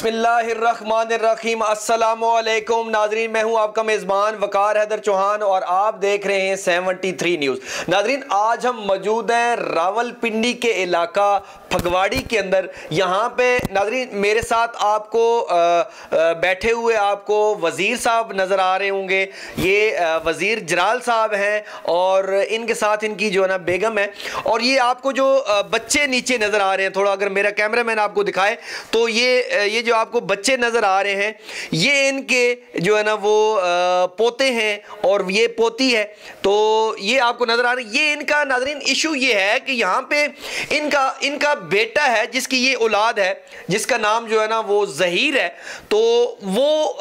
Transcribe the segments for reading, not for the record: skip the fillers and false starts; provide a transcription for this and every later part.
बिस्मिल्लाहिर्रहमानिर्रहीम अस्सलामुअलैकुम नाजरीन, मैं हूं आपका मेज़बान वकार हैदर चौहान और आप देख रहे हैं 73 न्यूज़। नाजरीन, आज हम मौजूद हैं रावलपिंडी के इलाका फगवाड़ी के अंदर। यहाँ पे नाजरीन मेरे साथ आपको बैठे हुए आपको वज़ीर साहब नज़र आ रहे होंगे। ये वज़ीर जलाल साहब हैं और इनके साथ इनकी जो है ना बेगम है। और ये आपको जो बच्चे नीचे नज़र आ रहे हैं, थोड़ा अगर मेरा कैमरामैन आपको दिखाए तो ये जो आपको बच्चे नज़र आ रहे हैं ये इनके जो है ना वो पोते हैं और ये पोती है। तो ये आपको नज़र आ रहा है। ये इनका नाजरीन इशू ये है कि यहाँ पे इनका बेटा है जिसकी ये औलाद है, जिसका नाम जो है ना वो ज़हीर है। तो वो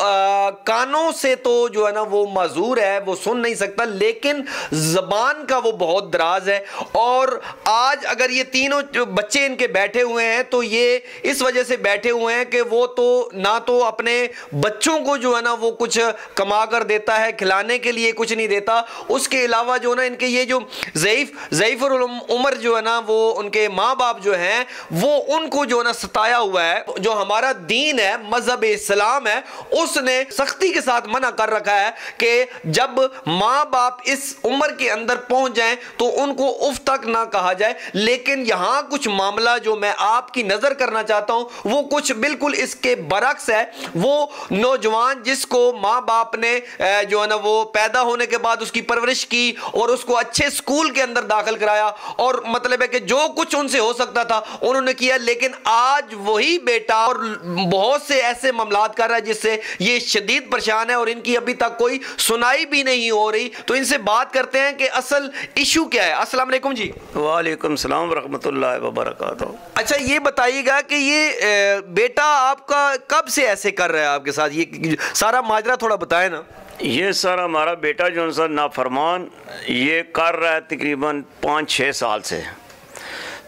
कानों से तो जो है ना वो माजूर है, वो सुन नहीं सकता, लेकिन ज़बान का वो बहुत दराज है। और आज अगर ये तीनों बच्चे इनके बैठे हुए हैं तो ये इस वजह से बैठे हुए हैं कि वो तो ना तो अपने बच्चों को जो है ना वो कुछ कमा कर देता है, खिलाने के लिए कुछ नहीं देता। उसके अलावा जो ना इनके ये जो ज़ईफ़ उम्र जो है ना वो उनके माँ बाप जो हैं वो उनको जो है ना सताया हुआ है। जो हमारा दीन है, मजहब इस्लाम है, उसने सख्ती के साथ मना कर रखा है कि जब माँ बाप इस उम्र के अंदर पहुंच जाएं तो उनको उफ तक ना कहा जाए। लेकिन यहां कुछ मामला जो मैं आपकी नजर करना चाहता हूं वो कुछ बिल्कुल इसके बरक्स है। वो नौजवान जिसको माँ बाप ने जो है ना वो पैदा होने के बाद उसकी परवरिश की और उसको अच्छे स्कूल के अंदर दाखिल कराया और मतलब है कि जो कुछ उनसे हो सकता था उन्होंने किया, लेकिन आज वही बेटा और बहुत से ऐसे मामलात कर रहा है जिससे ये शदीद परेशान है और इनकी अभी तक कोई सुनाई भी नहीं हो रही। तो इनसे बात करते हैं कि असल इशू क्या है। अस्सलाम वालेकुम जी। वालेकुम सलाम वरहमतुल्लाहि वबरकातुहू। अच्छा, ये बताइएगा कि ये बेटा आपका कब से ऐसे कर रहा है आपके साथ, ये सारा माजरा थोड़ा बताएं ना। ये सर हमारा बेटा जो सर नाफरमान ये कर रहा है तकरीबन 5-6 साल से।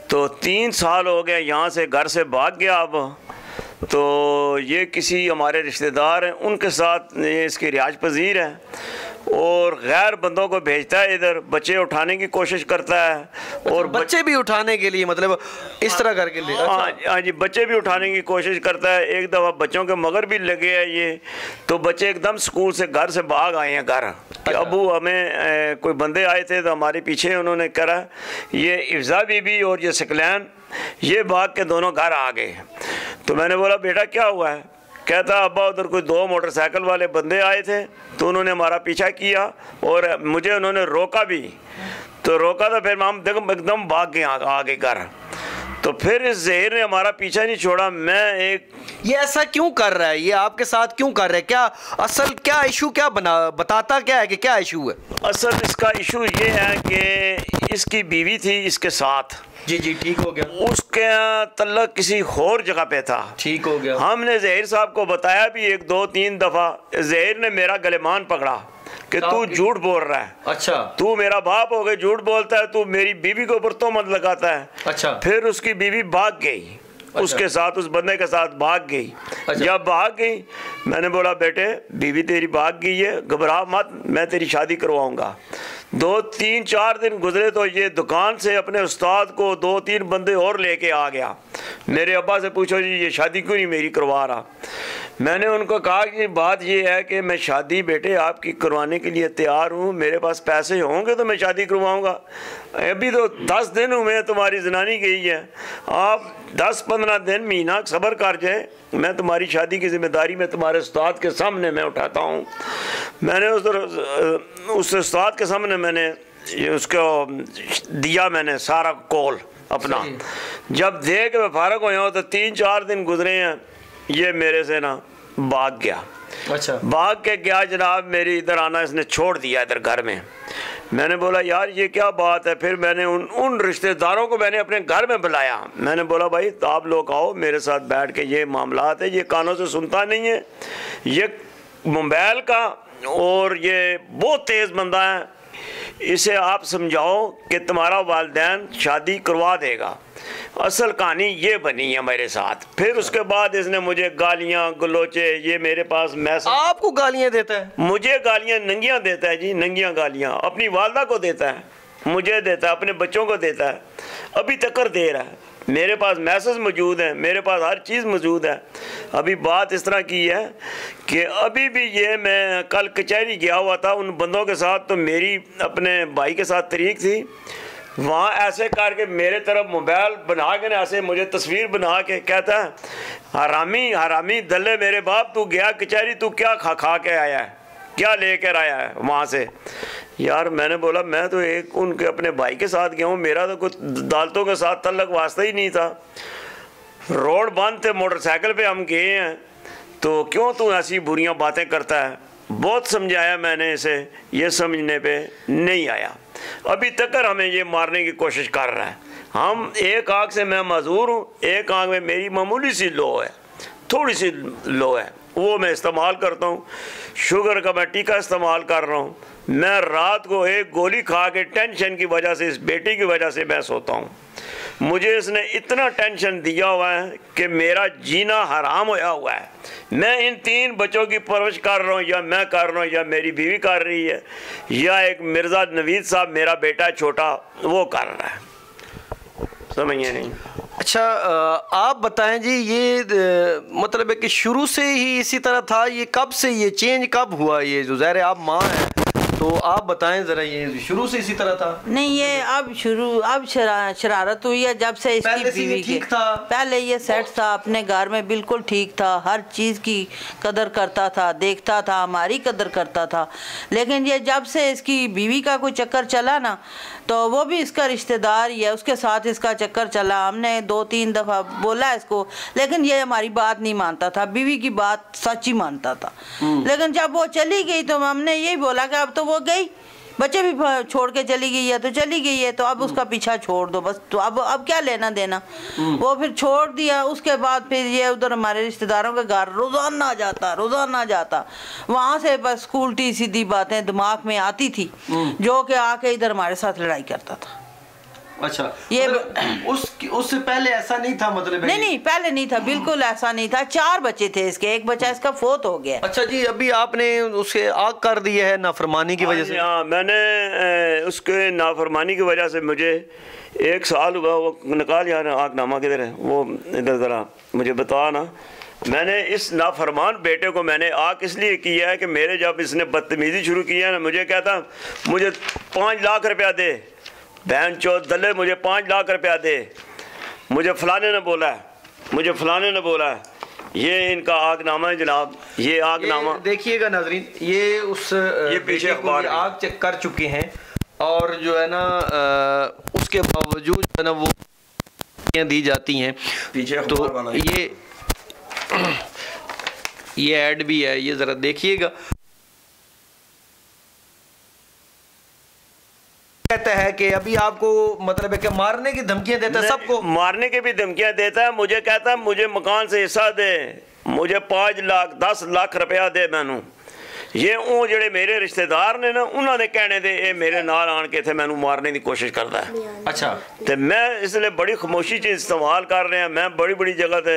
तो 3 साल हो गए यहाँ से घर से भाग गया। अब तो ये किसी हमारे रिश्तेदार हैं उनके साथ ये इसकी रिहाज पजीर है और गैर बंदों को भेजता है इधर, बच्चे उठाने की कोशिश करता है। और बच्चे भी उठाने के लिए मतलब इस तरह करके ले। हाँ जी, बच्चे भी उठाने की कोशिश करता है। एक दफ़ा बच्चों के मगर भी लगे हैं ये, तो बच्चे एकदम स्कूल से घर से भाग आए हैं घर। अबू हमें कोई बंदे आए थे तो हमारे पीछे उन्होंने करा, ये इफ्जा बीबी और ये सकलैन ये भाग के दोनों घर आ गए। तो मैंने बोला बेटा क्या हुआ है? कहता अब्बा उधर कोई 2 मोटरसाइकिल वाले बंदे आए थे तो उन्होंने हमारा पीछा किया और मुझे उन्होंने रोका भी। तो रोका तो फिर हम देखो एकदम भाग गए आगे घर। तो फिर इस ज़हीर ने हमारा पीछा नहीं छोड़ा। ये ऐसा क्यों कर रहा है? ये आपके साथ क्यों कर रहा है? क्या असल क्या इशू क्या बताता क्या है कि क्या इशू है? असल इसका इशू ये है कि इसकी बीवी थी इसके साथ। जी जी, ठीक हो गया। उसके तल्लक किसी और जगह पे था। ठीक हो गया। हमने ज़हीर साहब को बताया भी 1-2-3 दफ़ा। ज़हीर ने मेरा गलेमान पकड़ा कि तू झूठ बोल रहा है। अच्छा। तू मेरा बाप हो गए, झूठ बोलता है, तू मेरी बीवी के ऊपर तोहमत लगाता है। अच्छा। फिर उसकी बीवी भाग गई। अच्छा। उसके साथ उस बंदे के साथ भाग गई। अच्छा। जब भाग गई मैंने बोला बेटे बीवी तेरी भाग गई है, घबरा मत, मैं तेरी शादी करवाऊंगा। 2-3-4 दिन गुजरे तो ये दुकान से अपने उस्ताद को 2-3 बंदे और लेके आ गया। मेरे अब्बा से पूछो जी ये शादी क्यों नहीं मेरी करवा रहा? मैंने उनको कहा कि बात ये है कि मैं शादी बेटे आपकी करवाने के लिए तैयार हूँ, मेरे पास पैसे होंगे तो मैं शादी करवाऊँगा। अभी तो 10 दिन हुए तुम्हारी जनानी गई है, आप 10-15 दिन महीना सब्र कर जाए, मैं तुम्हारी शादी की जिम्मेदारी में तुम्हारे उस्ताद के सामने मैं उठाता हूँ। मैंने उस उस्ताद के सामने मैंने उसको दिया, मैंने सारा कॉल अपना। जब दे के मैं फारग हो जाऊँ तो 3-4 दिन गुजरे हैं, ये मेरे से ना भाग गया। अच्छा। भाग के गया जनाब, मेरी इधर आना इसने छोड़ दिया इधर घर में। मैंने बोला यार ये क्या बात है? फिर मैंने उन रिश्तेदारों को मैंने अपने घर में बुलाया। मैंने बोला भाई तो आप लोग आओ मेरे साथ बैठ के, ये मामलात है, ये कानों से सुनता नहीं है, ये मोबाइल का और ये बहुत तेज़ बंदा है, इसे आप समझाओ कि तुम्हारा वालिदैन शादी करवा देगा। असल कहानी ये बनी है मेरे साथ। फिर उसके बाद इसने मुझे गालियाँ गलोचे, ये मेरे पास मैसेज। आपको गालियाँ देता है? मुझे गालियाँ नंगियाँ देता है जी, नंगियाँ गालियाँ अपनी वालदा को देता है, मुझे देता है, अपने बच्चों को देता है, अभी तक दे रहा है। मेरे पास मैसेज मौजूद हैं, मेरे पास हर चीज़ मौजूद है। अभी बात इस तरह की है कि अभी भी ये मैं कल कचहरी गया हुआ था उन बंदों के साथ, तो मेरी अपने भाई के साथ तरीक थी, वहाँ ऐसे करके मेरे तरफ मोबाइल बना के ना ऐसे मुझे तस्वीर बना के कहता है, हरामी हरामी दल्ले मेरे बाप, तू गया कचहरी, तू क्या खा के आया है, क्या लेकर आया है वहाँ से। यार मैंने बोला मैं तो एक उनके अपने भाई के साथ गया हूँ, मेरा तो कुछ अदालतों के साथ तल्लक वास्ता ही नहीं था, रोड बंद थे, मोटरसाइकिल पे हम गए हैं, तो क्यों तू ऐसी बुरियां बातें करता है। बहुत समझाया मैंने इसे, ये समझने पे नहीं आया, अभी तक हमें ये मारने की कोशिश कर रहा है। हम एक आँख से मैं मजूर हूँ, एक आँख में मेरी मामूली सी लो है, थोड़ी सी लो है, वो मैं इस्तेमाल करता हूँ, शुगर का मैं टीका इस्तेमाल कर रहा हूँ। मैं रात को एक गोली खा के टेंशन की वजह से, इस बेटी की वजह से मैं सोता हूँ। मुझे इसने इतना टेंशन दिया हुआ है कि मेरा जीना हराम होया हुआ है। मैं इन 3 बच्चों की परवरिश कर रहा हूँ, या मैं कर रहा हूँ, या मेरी बीवी कर रही है, या एक मिर्ज़ा नवीद साहब मेरा बेटा छोटा वो कर रहा है, समझिए नहीं। अच्छा, आप बताएं जी, ये मतलब है कि शुरू से ही इसी तरह था, ये कब से, ये चेंज कब हुआ? ये जो ज़ाहिर है आप माँ हैं, तो आप बताएं ज़रा, ये शुरू से इसी तरह था? नहीं, ये अब शरारत हुई है जब से इसकी बीवी की। पहले ये सेट था, अपने घर में बिल्कुल ठीक था, हर चीज़ की कदर करता था, देखता था, हमारी कदर करता था। लेकिन ये जब से इसकी बीवी का कोई चक्कर चला ना, तो वो भी इसका रिश्तेदार ही है, उसके साथ इसका चक्कर चला। हमने 2-3 दफ़ा बोला इसको, लेकिन ये हमारी बात नहीं मानता था, बीवी की बात सच ही मानता था। लेकिन जब वो चली गई तो हमने यही बोला कि अब तो वो गई, बच्चे भी छोड़ के चली गई है तो चली गई है, तो अब उसका पीछा छोड़ दो बस, तो अब क्या लेना देना। वो फिर छोड़ दिया। उसके बाद फिर ये उधर हमारे रिश्तेदारों के घर रोज़ाना जाता, वहाँ से बस उल्टी सीधी बातें दिमाग में आती थी, जो कि आके इधर हमारे साथ लड़ाई करता था। अच्छा, ये उससे पहले ऐसा नहीं था? मतलब नहीं, पहले नहीं था, बिल्कुल ऐसा नहीं था। 4 बच्चे थे इसके, एक बच्चा इसका फोत हो गया। अच्छा जी, अभी आपने उसे आग कर दी है नाफरमानी की वजह से? हाँ, मैंने उसके नाफरमानी की वजह से मुझे 1 साल हुआ। वो निकाल यार आगनामा किधर है, वो इधर ज़रा मुझे बता ना। मैंने इस नाफरमान बेटे को मैंने आग इसलिए किया है कि मेरे जब इसने बदतमीज़ी शुरू किया ना, मुझे कहता मुझे 5 लाख रुपया दे, बहन चौथ दले मुझे 5 लाख रुपया दे, मुझे फलाने ने बोला है, मुझे फलाने ने बोला है। ये इनका आगनामा है जनाब, ये आगनामा देखिएगा नाजरीन, ये उस ये पीछे अखबार आग चेक कर चुके हैं, और जो है ना उसके बावजूद जो है ना वो दी जाती हैं पीछे। तो ये ऐड भी है, ये ज़रा देखिएगा। कहता है कि अभी आपको मतलब है कि मारने की धमकियां देता है, सबको मारने की भी धमकियां देता है। मुझे कहता है मुझे मकान से हिस्सा दे, मुझे 5 लाख 10 लाख रुपया दे मैनू। ये वो जेड़े मेरे रिश्तेदार ने ना, उन्होंने कहने दे ये मेरे नाल आन के थे मैनू मारने की कोशिश करता है। अच्छा, तो मैं इसलिए बड़ी खामोशी च इस्तेमाल कर रहे हैं। मैं बड़ी जगह से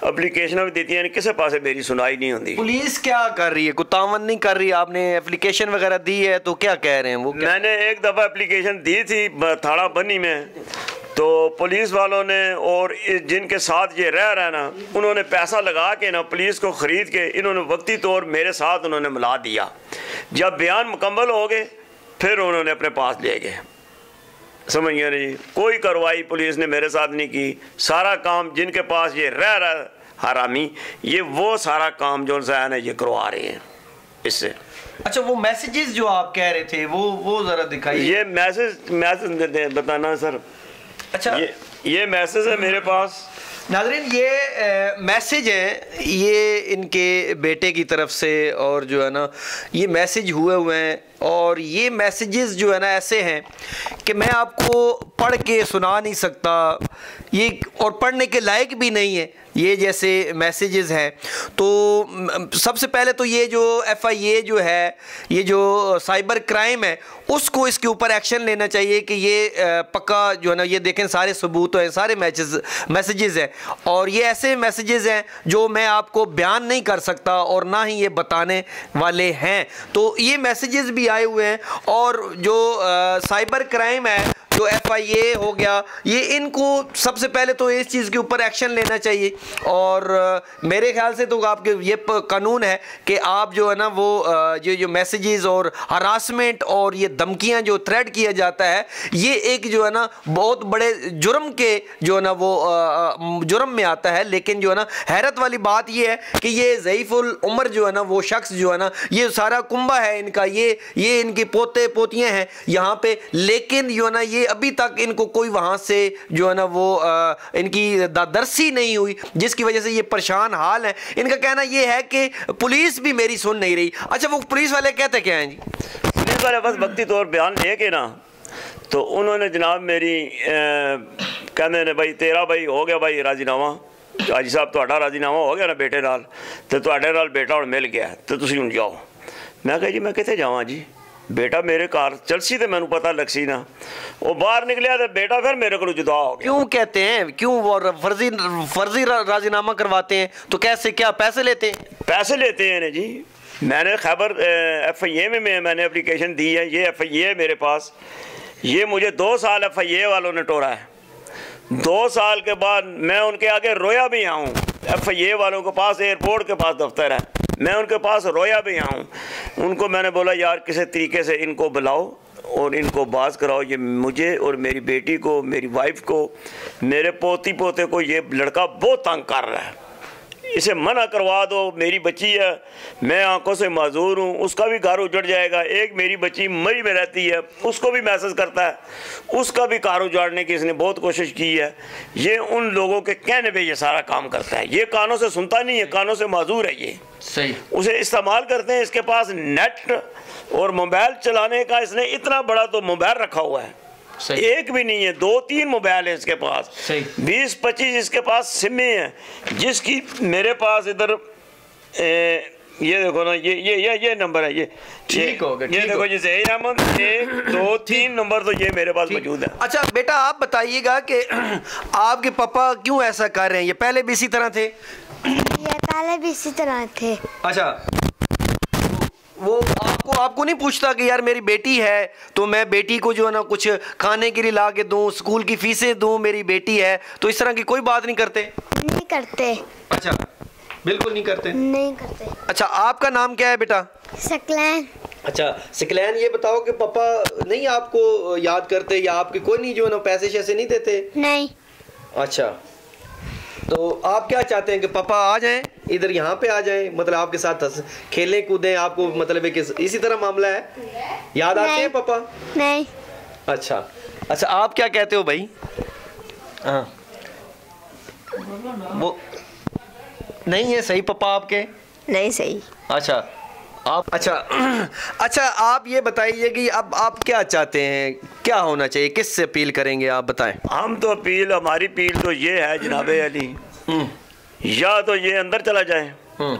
एप्लीकेशन भी दी हैं, किसी पासे मेरी सुनाई नहीं होती। पुलिस क्या कर रही है? कोई तावन नहीं कर रही? आपने एप्लीकेशन वगैरह दी है तो क्या कह रहे हैं वो? मैंने एक दफ़ा एप्लीकेशन दी थी थाड़ा बनी में, तो पुलिस वालों ने और जिनके साथ ये रह रहा है ना, उन्होंने पैसा लगा के ना पुलिस को ख़रीद के इन्होंने वक्ती तौर मेरे साथ उन्होंने मिला दिया। जब बयान मुकम्मल हो गए फिर उन्होंने अपने पास ले गए। समझ गए नहीं, कोई कार्रवाई पुलिस ने मेरे साथ नहीं की। सारा काम जिनके पास ये रह रहा है हरामी, ये वो सारा काम जो है ना ये करवा रहे हैं इससे। अच्छा, वो मैसेजेस जो आप कह रहे थे वो ज़रा दिखाइए। ये मैसेज बताना सर। अच्छा, ये मैसेज है मेरे पास नाज़रीन, ये मैसेज है ये इनके बेटे की तरफ से, और जो है ना ये मैसेज हुए हैं, और ये मैसेजेस जो है ना ऐसे हैं कि मैं आपको पढ़ के सुना नहीं सकता, ये और पढ़ने के लायक भी नहीं है ये जैसे मैसेजेस हैं। तो सबसे पहले तो ये जो FIA जो है, ये जो साइबर क्राइम है, उसको इसके ऊपर एक्शन लेना चाहिए कि ये पक्का जो है ना, ये देखें सारे सबूत हैं, सारे मैसेजेस हैं, और ये ऐसे मैसेजेस हैं जो मैं आपको बयान नहीं कर सकता और ना ही ये बताने वाले हैं। तो ये मैसेजेस भी आए हुए हैं, और जो साइबर क्राइम है, जो जो FIA हो गया, ये इनको सबसे पहले तो इस चीज़ के ऊपर एक्शन लेना चाहिए। और मेरे ख्याल से तो आपके ये कानून है कि आप जो है ना वो जो मैसेजेस और हरासमेंट और ये धमकियां जो थ्रेट किया जाता है, ये एक जो है ना बहुत बड़े जुर्म के जो है ना वो जुर्म में आता है। लेकिन जो है ना हैरत वाली बात ये है कि ये ज़ईफुल उम्र जो है ना वो शख्स जो है ना, ये सारा कुंबा है इनका, ये इनके पोते पोतियाँ हैं यहाँ पे, लेकिन जो है ना ये अभी तक इनको कोई वहाँ से जो है ना वो इनकी दरसी नहीं हुई, जिसकी वजह से ये परेशान हाल है। इनका कहना ये है कि पुलिस भी मेरी सुन नहीं रही। अच्छा, वो पुलिस वाले कहते क्या हैं जी? पुलिस वाले बस वक्ती तौर बयान लेके ना, तो उन्होंने जनाब मेरी कहने ने भाई तेरा भाई हो गया भाई राजीनामा, हाजी साहब ਤੁਹਾਡਾ राजीनामा हो गया ना बेटे नाल, तो ਤੁਹਾਡੇ ਨਾਲ बेटा ਹੁਣ मिल गया तो ਤੁਸੀਂ ਹੁਣ जाओ। मैं कहा जी मैं कितने जावां जी, बेटा मेरे कार चलसी तो मैंने पता लग सी ना, वो बाहर निकलिया तो बेटा फिर मेरे को जुदा हो गया। क्यों कहते हैं, क्यों वो फर्जी राजीनामा करवाते हैं? तो कैसे, क्या पैसे लेते हैं? पैसे लेते हैं ना जी। मैंने खैबर FIA में मैंने एप्लीकेशन दी है, ये FIA है मेरे पास, ये मुझे 2 साल FIA वालों ने टोरा है। 2 साल के बाद मैं उनके आगे रोया भी आऊँ, FIA वालों के पास एयरपोर्ट के पास दफ्तर है, मैं उनके पास रोया भी आऊँ। उनको मैंने बोला यार किसी तरीके से इनको बुलाओ और इनको बाज कराओ, ये मुझे और मेरी बेटी को, मेरी वाइफ को, मेरे पोती पोते को ये लड़का बहुत तंग कर रहा है, इसे मना करवा दो। मेरी बच्ची है, मैं आंखों से माजूर हूँ, उसका भी घर उजड़ जाएगा। एक मेरी बच्ची मरी में रहती है, उसको भी मैसेज करता है, उसका भी घर उजाड़ने की इसने बहुत कोशिश की है। ये उन लोगों के कहने पे ये सारा काम करता है, ये कानों से सुनता नहीं है, कानों से माजूर है ये। सही, उसे इस्तेमाल करते हैं। इसके पास नेट और मोबाइल चलाने का इसने इतना बड़ा तो मोबाइल रखा हुआ है, एक भी नहीं है, 2-3 मोबाइल है इसके पास, 20-25 इसके पास सिमें हैं, जिसकी मेरे पास इधर ये देखो ना, ये नंबर है, ये ठीक हो गया, ये देखो जी ज़हीर अहमद 1 2 3 नंबर तो ये मेरे पास मौजूद है। अच्छा बेटा, आप बताइएगा कि आपके पापा क्यों ऐसा कर रहे हैं? ये पहले भी इसी तरह थे? ये पहले भी इसी तरह थे। अच्छा, वो आपको नहीं पूछता कि यार मेरी बेटी है तो मैं बेटी को जो है ना कुछ खाने के लिए ला के दूँ, स्कूल की फीसें दूँ, मेरी बेटी है, तो इस तरह की कोई बात नहीं करते? नहीं करते। अच्छा, बिल्कुल नहीं करते? नहीं करते। अच्छा, आपका नाम क्या है बेटा? सकलैन। अच्छा सकलैन, ये बताओ कि पापा नहीं आपको याद करते या आपके कोई नहीं जो है ना पैसे शैसे नहीं देते? नहीं। अच्छा, तो आप क्या चाहते हैं कि पापा आ जाएं इधर, यहाँ पे आ जाएं, मतलब आपके साथ खेलें कूदें, आपको मतलब है कि इसी तरह मामला है? याद आते हैं पापा? नहीं। अच्छा, आप क्या कहते हो भाई? हाँ, वो नहीं है सही पापा आपके? नहीं सही। अच्छा, आप अच्छा आप ये बताइए कि अब आप क्या चाहते हैं, क्या होना चाहिए, किससे अपील करेंगे आप बताएं? हम तो हमारी अपील तो ये है जनाबे अली, या तो ये अंदर चला जाए,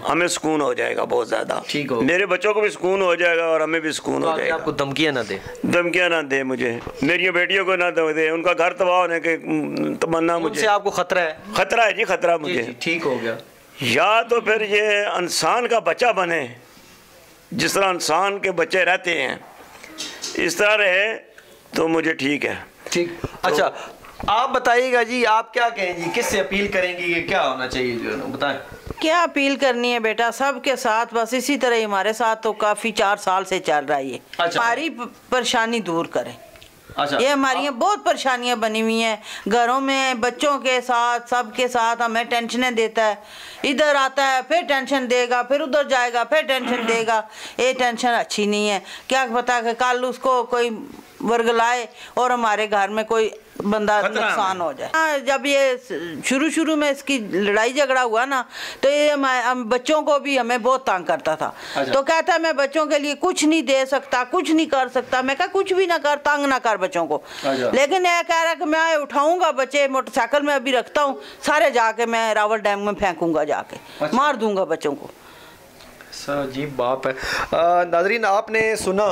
हमें सुकून हो जाएगा बहुत ज्यादा, ठीक हो, मेरे बच्चों को भी सुकून हो जाएगा और हमें भी सुकून हो जाएगा। आपको धमकियां ना दे मुझे, मेरी बेटियों को ना दे, उनका घर तबाह होने के तमन्ना मुझे, आपको खतरा है जी, खतरा मुझे। ठीक हो गया। या तो फिर ये इंसान का बच्चा बने, जिस तरह इंसान के बच्चे रहते हैं इस तरह रहे तो मुझे ठीक है। ठीक, अच्छा आप बताइएगा जी, आप क्या कहेंगी, किससे अपील करेंगी कि क्या होना चाहिए, जो है बताएं। क्या अपील करनी है बेटा, सबके साथ बस इसी तरह ही हमारे साथ तो काफ़ी 4 साल से चल रहा है। अच्छा। हमारी परेशानी दूर करें। अच्छा, ये हमारी बहुत परेशानियां बनी हुई हैं घरों में, बच्चों के साथ, सबके साथ हमें टेंशनें देता है, इधर आता है फिर टेंशन देगा, फिर उधर जाएगा फिर टेंशन देगा। ये टेंशन अच्छी नहीं है, क्या पता कि कल उसको कोई वर्गलाए और हमारे घर में कोई बंदा नुकसान हो जाए। हाँ, जब ये शुरू में इसकी लड़ाई झगड़ा हुआ ना, तो ये हम बच्चों को भी हमें बहुत तंग करता था। अच्छा। तो कहता मैं बच्चों के लिए कुछ नहीं दे सकता, कुछ नहीं कर सकता। मैं कहा कुछ भी ना कर, तंग ना कर बच्चों को। अच्छा। लेकिन यह कह रहा कि मैं उठाऊंगा बच्चे, मोटरसाइकिल में अभी रखता हूँ, सारे जाके मैं रावल डैम में फेंकूंगा, जाके अच्छा। मार दूंगा बच्चों को। अजीब बात है। नाज़रीन, आपने सुना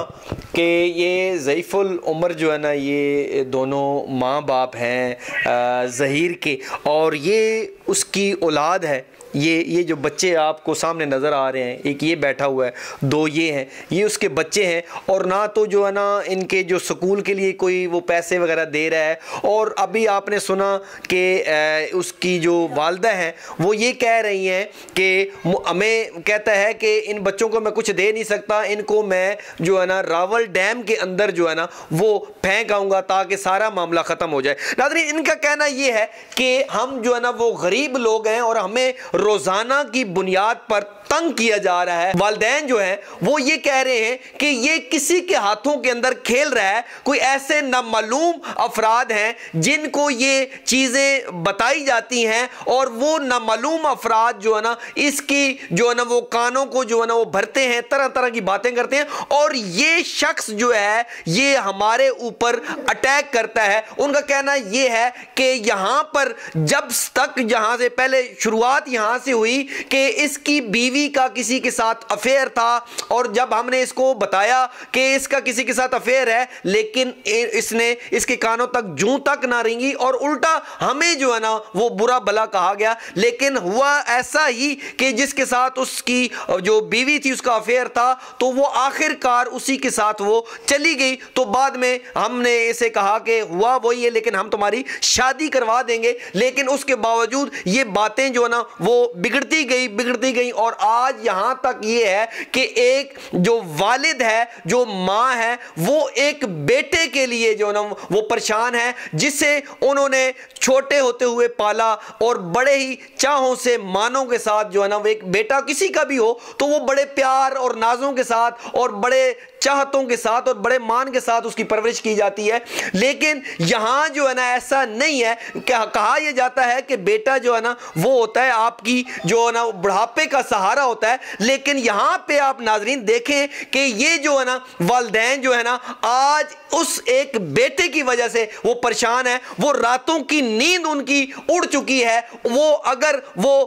कि ये ज़ईफ़ुल उमर जो है ना, ये दोनों माँ बाप हैं ज़हीर के, और ये उसकी औलाद है। ये जो बच्चे आपको सामने नज़र आ रहे हैं, एक ये बैठा हुआ है, दो ये हैं, ये उसके बच्चे हैं। और ना तो जो है ना इनके जो स्कूल के लिए कोई वो पैसे वगैरह दे रहा है। और अभी आपने सुना कि उसकी जो वालदा है वो ये कह रही हैं कि हमें कहता है कि इन बच्चों को मैं कुछ दे नहीं सकता, इनको मैं जो है ना रावल डैम के अंदर जो है ना वो फेंक आऊँगा ताकि सारा मामला ख़त्म हो जाए। नाज़रीन, इनका कहना ये है कि हम जो है ना वो गरीब लोग हैं और हमें रोजाना की बुनियाद पर तंग किया जा रहा है। वालिदैन जो है वो ये कह रहे हैं कि ये किसी के हाथों के अंदर खेल रहा है। कोई ऐसे नामालूम अफराद हैं जिनको ये चीजें बताई जाती हैं और वो नामालूम अफराद जो है ना इसकी जो है ना वो कानों को जो है ना वो भरते हैं, तरह तरह की बातें करते हैं। और ये शख्स जो है ये हमारे ऊपर अटैक करता है। उनका कहना ये है कि यहां पर जब तक यहां से पहले शुरुआत यहां से हुई कि इसकी बीवी का किसी के साथ अफेयर था, और जब हमने इसको बताया कि इसका किसी के साथ अफेयर है, लेकिन इसने इसके कानों तक जूं तक ना रेंगी और उल्टा हमें जो है ना वो बुरा भला कहा गया। लेकिन हुआ ऐसा ही कि जिसके साथ उसकी जो बीवी थी उसका अफेयर था, तो वो आखिरकार उसी के साथ वो चली गई। तो बाद में हमने इसे कहा कि हुआ वही है, लेकिन हम तुम्हारी शादी करवा देंगे। लेकिन उसके बावजूद ये बातें जो है ना वो बिगड़ती गई और आज यहां तक ये है कि एक जो वालिद है, जो मां है, वो एक बेटे के लिए जो ना वो परेशान है, जिसे उन्होंने छोटे होते हुए पाला और बड़े ही चाहों से मानों के साथ जो है ना वो एक बेटा किसी का भी हो तो वो बड़े प्यार और नाजों के साथ और बड़े चाहतों के साथ और बड़े मान के साथ उसकी परवरिश की जाती है। लेकिन यहां जो है ना ऐसा नहीं है। कहा यह जाता है कि बेटा जो है ना वो होता है आपकी जो है ना बुढ़ापे का सहारा होता है। लेकिन यहां पे आप नाजरीन देखें कि ये जो है ना वालिदैन जो है ना आज उस एक बेटे की वजह से वो परेशान है। वो रातों की नींद उनकी उड़ चुकी है। वो अगर वो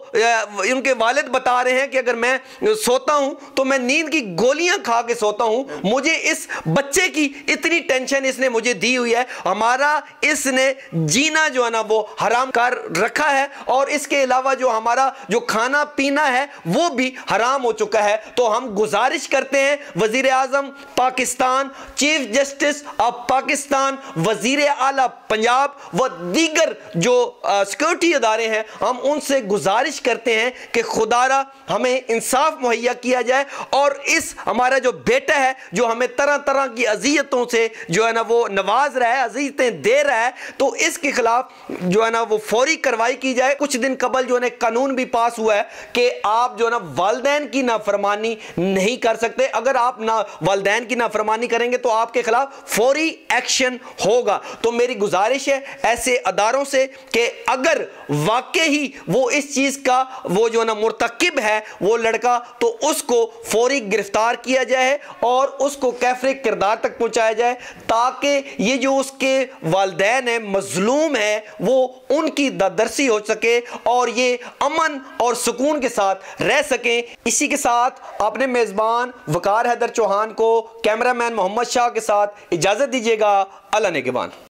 उनके वालिद बता रहे हैं कि अगर मैं सोता हूं तो मैं नींद की गोलियां खा के सोता हूं, मुझे इस बच्चे की इतनी टेंशन इसने मुझे दी हुई है, हमारा इसने जीना जो है ना वो हराम कर रखा है और इसके अलावा जो हमारा जो खाना पीना है वो भी हराम हो चुका है। तो हम गुजारिश करते हैं वजीर आजम Pakistan, chief justice of Pakistan, वजीर आला पंजाब व दीगर जो सिक्योरिटी अदारे हैं, हम उनसे गुजारिश करते हैं कि खुदारा हमें इंसाफ मुहैया किया जाए और इस हमारा जो बेटा है जो हमें तरह तरह की अजियतों से जो है ना वो नवाज रहा है, अजियतें दे रहा है, तो इसके खिलाफ जो है ना वो फौरी कार्रवाई की जाए। कुछ दिन कबल जो है कानून भी पास हुआ है कि आप जो है ना वालिदैन की नाफरमानी नहीं कर सकते। अगर आप ना वालिदैन की नाफरमानी करेंगे तो आपके खिलाफ फौरी एक्शन होगा। तो मेरी गुजारिश है ऐसे अदारों से कि अगर वाकई ही वो इस चीज का वो जो है ना मुर्तकिब है वो लड़का, तो उसको फौरी गिरफ्तार किया जाए और उसको कैफरे किरदार तक पहुंचाया जाए, ताकि ये जो उसके वालिदैन है मजलूम है वो उनकी दरदर्शी हो सके और ये अमन और सुकून के साथ रह सकें। इसी के साथ अपने मेजबान वकार हैदर चौहान को कैमरामैन मोहम्मद शाह के साथ इजाजत दीजिएगा। अल्लाह नेगहबान।